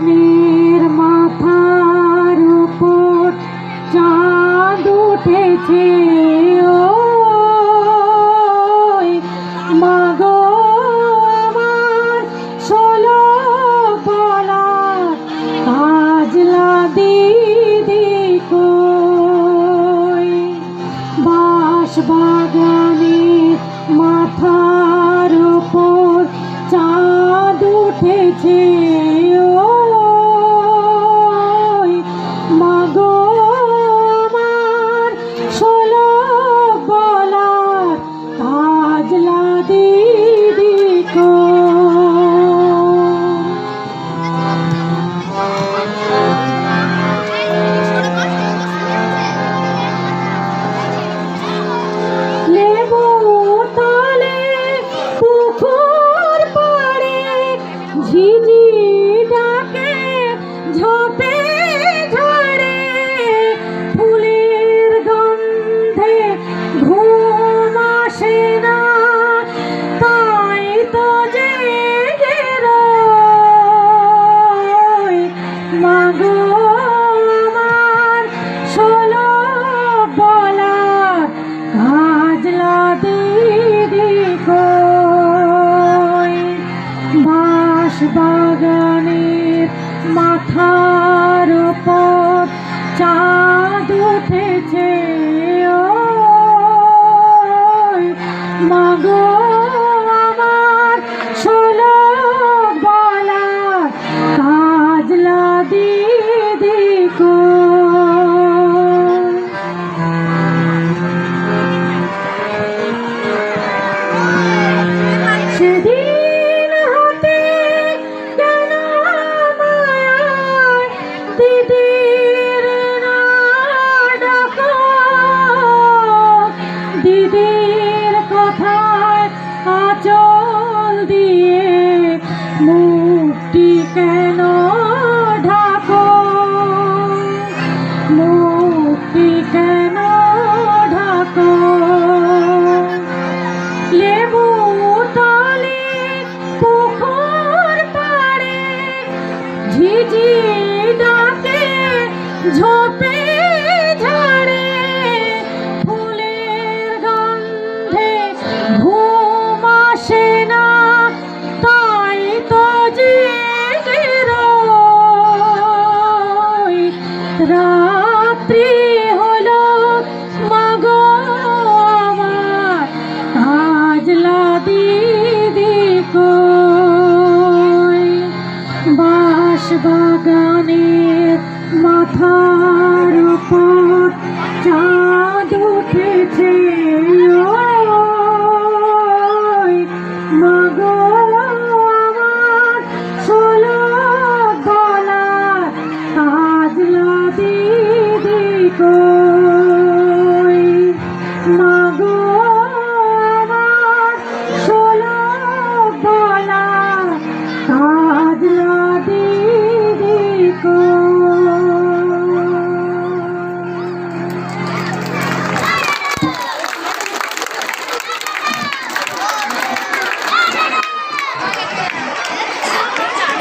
বাগানের মাথার উপর চাঁদ উঠেছে ওই মাগো আমার 16 বলার কাজলা দিদি কই বাঁশ বাগানের মাথার উপর চাঁদ উঠেছে ওই মাগো আমার 16 বলার কাজলা দিদি লেবু তলে পুকুর পাড়ে ঝিঝি ডাকে ঝোপে ঝরে ফুলের গন্ধে ঘুম আসে না তাই তো জেগে রই মাগো আমার 16 বলার কাজলা দিদি কই বাঁশ বাগানের মাথার উপর চাঁদ উঠেছে ওই মাগো আমার 16 বলার কাজলা দিদি সেদিন হতে কেন মায়ায় দিদির না ডাকো দিদির কথায় আঁচল দিয়ে মুখটি কেন ঢাকো মুখটি কেন ঢাকো লেবু তলে পুকুর পাড়ে ঝিঝি ডাকে ঝোপে ঝরে ফুলের গন্ধে ঘুম আসে না তাই তো জেগে রই রাত্রি হলো মাগো আমার কাজলা দিদি কই বাঁশ বাগানের মাথার উপর চাঁদ উঠেছে